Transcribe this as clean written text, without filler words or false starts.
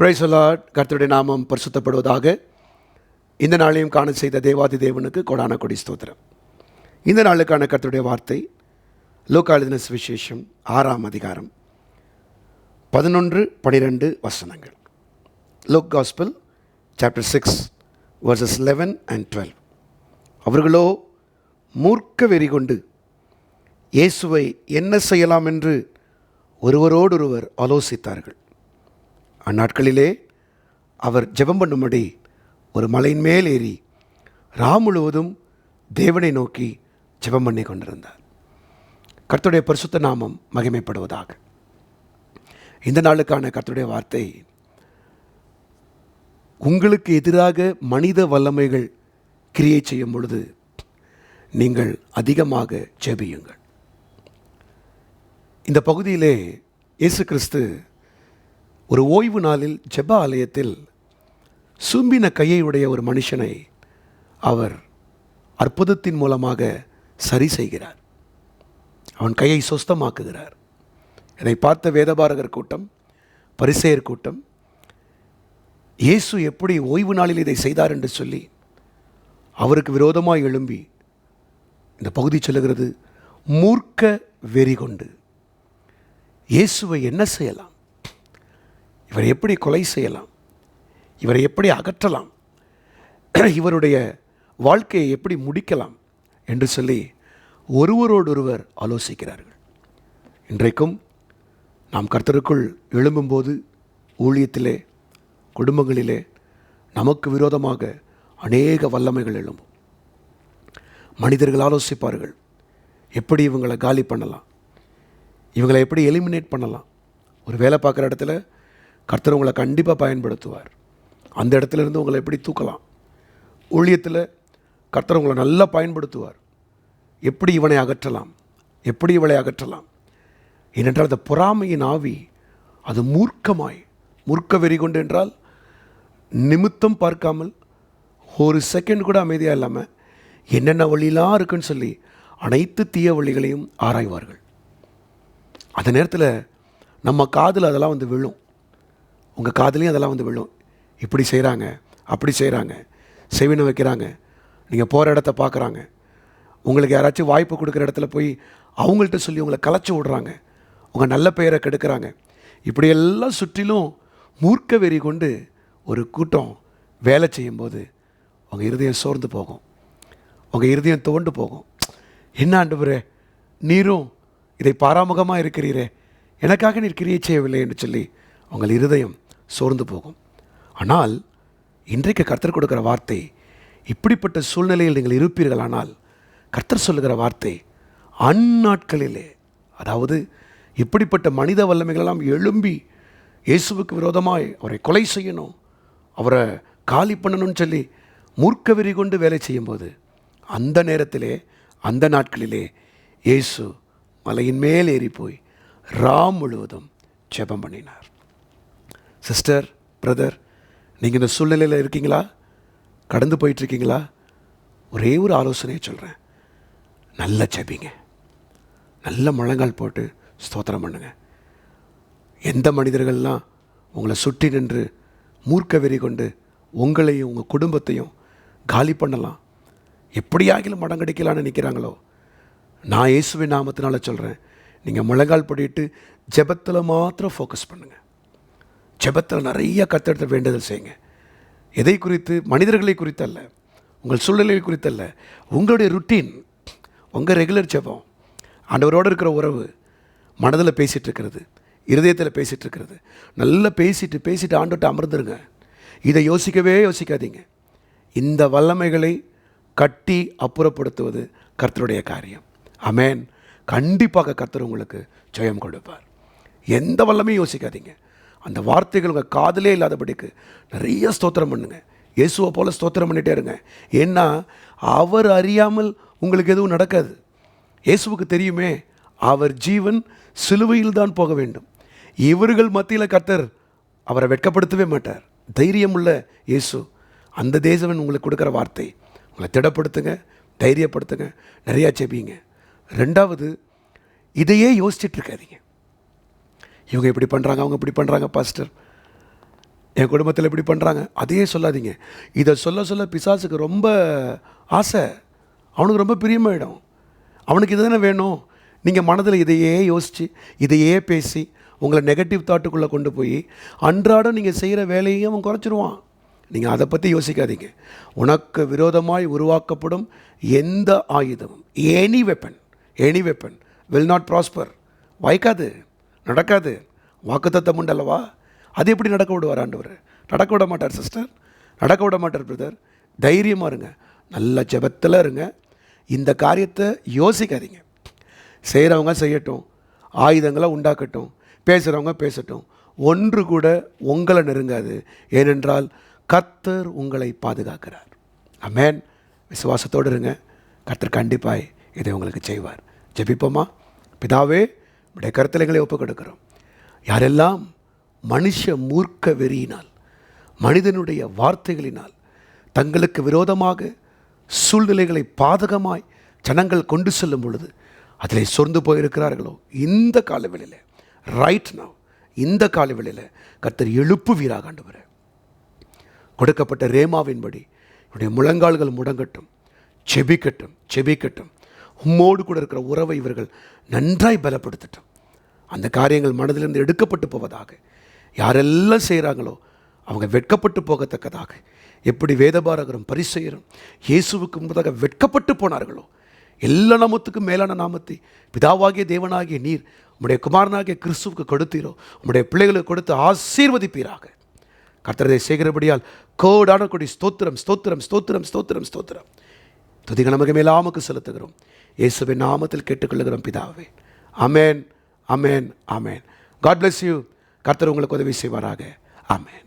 Praise the Lord. கர்த்தருடைய நாமம் பரிசுத்தப்படுவதாக. இந்த நாளையும் காண செய்த தேவாதி தேவனுக்கு கொடான கொடி ஸ்தோத்திரம். இந்த நாளுக்கான கர்த்தருடைய வார்த்தை லூக்கா எழுதின சுவிசேஷம் 6ஆம் அதிகாரம் 11-12 வசனங்கள். Luke gospel chapter 6 verses 11 and 12. அவர்களோ மூர்க்க வெறி கொண்டு இயேசுவை என்ன செய்யலாம் என்று ஒருவரோடொருவர் ஆலோசித்தார்கள். அந்நாட்களிலே அவர் ஜெபம் பண்ணும்படி ஒரு மலையின் மேல் ஏறி முழுவதும் தேவனை நோக்கி ஜெபம் பண்ணி கொண்டிருந்தார். கர்த்தருடைய பரிசுத்த நாமம் மகிமைப்படுவதாக. இந்த நாளுக்கான கர்த்தருடைய வார்த்தை, உங்களுக்கு எதிராக மனித வல்லமைகள் கிரியை செய்யும் பொழுது நீங்கள் அதிகமாக ஜெபியுங்கள். இந்த பகுதியிலே இயேசு கிறிஸ்து ஒரு ஓய்வு நாளில் ஜெப ஆலயத்தில் சூம்பின கையை உடைய ஒரு மனுஷனை அவர் அற்புதத்தின் மூலமாக சரி செய்கிறார். அவன் கையை சொஸ்தமாக்குகிறார். இதை பார்த்த வேதபாரகர் கூட்டம், பரிசேயர் கூட்டம், இயேசு எப்படி ஓய்வு நாளில் இதை செய்தார் என்று சொல்லி அவருக்கு விரோதமாக எழும்பி, இந்த பகுதி சொல்லுகிறது, மூர்க்க வெறி கொண்டு இயேசுவை என்ன செய்யலாம், இவரை எப்படி கொலை செய்யலாம், இவரை எப்படி அகற்றலாம், இவருடைய வாழ்க்கையை எப்படி முடிக்கலாம் என்று சொல்லி ஒருவரோடொருவர் ஆலோசிக்கிறார்கள். இன்றைக்கும் நாம் கர்த்தருக்குள் எழும்பும்போது ஊழியத்திலே, குடும்பங்களிலே நமக்கு விரோதமாக அநேக வல்லமைகள் எழும்பும். மனிதர்கள் ஆலோசிப்பார்கள், எப்படி இவங்களை காலி பண்ணலாம், இவங்களை எப்படி எலிமினேட் பண்ணலாம். ஒரு வேலை பார்க்குற இடத்துல கர்த்தர் உங்களை கண்டிப்பாக பயன்படுத்துவார். அந்த இடத்துல இருந்து உங்களை எப்படி தூக்கலாம். ஊழியத்தில் கர்த்தர் உங்களை நல்லா பயன்படுத்துவார். எப்படி இவனை அகற்றலாம், எப்படி இவளை அகற்றலாம். ஏனென்றால் அந்த பொறாமையின் ஆவி அது மூர்க்க வெறி கொண்டு என்றால் நிமித்தம் பார்க்காமல் ஒரு செகண்ட் கூட அமைதியாக இல்லாமல் என்னென்ன வழியெல்லாம் இருக்குன்னு சொல்லி அனைத்து தீய வழிகளையும் ஆராய்வார்கள். அந்த நேரத்தில் நம்ம காதில் அதெல்லாம் வந்து விழும். உங்கள் காதுலேயும் அதெல்லாம் வந்து விழும். இப்படி செய்கிறாங்க, அப்படி செய்கிறாங்க, செவினை வைக்கிறாங்க, நீங்கள் போகிற இடத்த பார்க்குறாங்க, உங்களுக்கு யாராச்சும் வாய்ப்பு கொடுக்குற இடத்துல போய் அவங்கள்ட்ட சொல்லி உங்களை கலைச்சி விடுறாங்க, உங்கள் நல்ல பெயரை கெடுக்கிறாங்க. இப்படியெல்லாம் சுற்றிலும் மூர்க்க வெறி கொண்டு ஒரு கூட்டம் வேலை செய்யும்போது உங்கள் இருதயம் சோர்ந்து போகும், உங்கள் இருதயம் துவண்டு போகும். என்ன ஆண்டவரே, நீரும் இதை பாராமுகமாக இருக்கிறீரே, எனக்காக நீர் கிரியை செய்யவில்லை என்று சொல்லி உங்கள் இருதயம் சோர்ந்து போகும். ஆனால் இன்றைக்கு கர்த்தர் கொடுக்குற வார்த்தை, இப்படிப்பட்ட சூழ்நிலையில் நீங்கள் இருப்பீர்களானால் கர்த்தர் சொல்லுகிற வார்த்தை, அந்நாட்களிலே, அதாவது இப்படிப்பட்ட மனித வல்லமைகளெல்லாம் எழும்பி இயேசுவுக்கு விரோதமாய் அவரை கொலை செய்யணும், அவரை காலி பண்ணணும்னு சொல்லி மூர்க்க வெறி கொண்டு வேலை செய்யும்போது, அந்த நேரத்திலே, அந்த நாட்களிலே இயேசு மலையின் மேல் ஏறி போய் முழுவதும் ஜெபம் பண்ணினார். சிஸ்டர், பிரதர், நீங்கள் இந்த சூழ்நிலையில் இருக்கீங்களா, கடந்து போயிட்டுருக்கீங்களா? ஒரே ஒரு ஆலோசனையை சொல்கிறேன், நல்லா ஜெபிங்க, நல்ல முழங்கால் போட்டு ஸ்தோத்திரம் பண்ணுங்க. எந்த மனிதர்கள்லாம் உங்களை சுற்றி நின்று மூர்க்க வெறி கொண்டு உங்களையும் உங்கள் குடும்பத்தையும் காலி பண்ணலாம், எப்படியாகிலும் மடங்கடிக்கலான்னு நிற்கிறாங்களோ, நான் இயேசுவின் நாமத்தினால சொல்கிறேன், நீங்கள் முழங்கால் படிட்டு ஜெபத்தில் மாத்திரம் ஃபோக்கஸ் பண்ணுங்கள். ஜெபத்தில் நிறைய கர்த்தரிடத்தில் வேண்டுதல் செய்யுங்க. எதை குறித்து? மனிதர்களை குறித்தல்ல, உங்கள் சூழ்நிலை குறித்தல்ல, உங்களுடைய ருட்டீன், உங்கள் ரெகுலர் ஜெபம், ஆண்டவரோடு இருக்கிற உறவு, மனதில் பேசிகிட்டு இருக்கிறது, இருதயத்தில் பேசிகிட்டு இருக்கிறது, நல்லா பேசிட்டு ஆண்டவர்கிட்ட அமர்ந்துருங்க. இதை யோசிக்காதீங்க. இந்த வல்லமைகளை கட்டி அப்புறப்படுத்துவது கர்த்தருடைய காரியம். ஆமென். கண்டிப்பாக கர்த்தர் உங்களுக்கு ஜெயம் கொடுப்பார். எந்த வல்லமையும் யோசிக்காதீங்க. அந்த வார்த்தைகள் உங்கள் காதிலே இல்லாதபடிக்கு நிறைய ஸ்தோத்திரம் பண்ணுங்க. இயேசுவை போல் ஸ்தோத்திரம் பண்ணிகிட்டே இருங்க. ஏன்னா அவர் அறியாமல் உங்களுக்கு எதுவும் நடக்காது. இயேசுவுக்கு தெரியுமே, அவர் ஜீவன் சிலுவையில் தான் போக வேண்டும். இவர்கள் மத்தியில் கர்த்தர் அவரை வெட்கப்படுத்தவே மாட்டார். தைரியமுள்ள இயேசு, அந்த தேசவன் உங்களுக்கு கொடுக்குற வார்த்தை, உங்களை திடப்படுத்துங்க, தைரியப்படுத்துங்க, நிறையா ஜெபிங்க. ரெண்டாவது, இதையே யோசிச்சுட்டு இருக்காதீங்க. இவங்க இப்படி பண்ணுறாங்க, அவங்க இப்படி பண்ணுறாங்க பாஸ்டர், என் குடும்பத்தில் இப்படி பண்ணுறாங்க, அதையே சொல்லாதீங்க. இதை சொல்ல சொல்ல பிசாசுக்கு ரொம்ப ஆசை, அவனுக்கு ரொம்ப பிரியமாயிடும். அவனுக்கு இது தானே வேணும். நீங்கள் மனதில் இதையே யோசித்து இதையே பேசி உங்களை நெகட்டிவ் தாட்டுக்குள்ளே கொண்டு போய் அன்றாடம் நீங்கள் செய்கிற வேலையும் அவன் குறைச்சிருவான். நீங்கள் அதை பற்றி யோசிக்காதீங்க. உனக்கு விரோதமாய் உருவாக்கப்படும் எந்த ஆயுதமும், any weapon will not prosper. வாய்க்காது, நடக்காது. வாக்குத்தத்தம் உண்டல்லவா, அது எப்படி நடக்க விடுவார் ஆண்டவர்? நடக்க விட மாட்டார் சிஸ்டர், நடக்க விட மாட்டார் பிரதர். தைரியமாக இருங்க, நல்ல ஜெபத்தில் இருங்க. இந்த காரியத்தை யோசிக்காதீங்க. செய்கிறவங்க செய்யட்டும், ஆயுதங்களை உண்டாக்கட்டும், பேசுகிறவங்க பேசட்டும், ஒன்று கூட உங்களை நெருங்காது. ஏனென்றால் கர்த்தர் உங்களை பாதுகாக்கிறார். ஆமென். விசுவாசத்தோடு இருங்க, கர்த்தர் கண்டிப்பாய் இதை உங்களுக்கு செய்வார். ஜெபிப்போமா? பிதாவே, உடைய கருத்தில் எங்களை ஒப்புக் கொடுக்கிறோம். யாரெல்லாம் மனுஷ மூர்க்க வெறியினால், மனிதனுடைய வார்த்தைகளினால் தங்களுக்கு விரோதமாக சூழ்நிலைகளை பாதகமாய் ஜனங்கள் கொண்டு செல்லும் பொழுது அதில் சொர்ந்து போயிருக்கிறார்களோ, இந்த காலவெளியில், ரைட் நவ், இந்த காலவெளியில் கர்த்தர் எழுப்புவீராக ஆண்டவரே. கொடுக்கப்பட்ட ரேமாவின்படி என்னுடைய முழங்கால்கள் முடங்கட்டும், செபிக்கட்டும். உம்மோடு கூட இருக்கிற உறவை இவர்கள் நன்றாய் பலப்படுத்தட்டும். அந்த காரியங்கள் மனதிலிருந்து எடுக்கப்பட்டு போவதாக. யாரெல்லாம் செய்கிறாங்களோ அவங்க வெட்கப்பட்டு போகத்தக்கதாக, எப்படி வேதபாரகரும் பரிசேயரும் இயேசுவுக்கு முன்பதாக வெட்கப்பட்டு போனார்களோ, எல்லா நாமத்துக்கும் மேலான நாமத்தை பிதாவாகிய தேவனாகிய நீர் உம்முடைய குமாரனாகிய கிறிஸ்துவுக்கு கொடுத்தீரோ, உம்முடைய பிள்ளைகளுக்கு கொடுத்து ஆசீர்வதிப்பீராக. கர்த்தரை செய்கிறபடியால் கோடான கொடி ஸ்தோத்திரம். துதிகள் நமக்கு மேலாமுக்கு செலுத்துகிறோம். இயேசுவின் நாமத்தில் கேட்டுக்கொள்ளுகிறோம் பிதாவே. ஆமென். God bless you. கர்த்தர் உங்களுக்கு உதவி செய்வாராக. ஆமென்.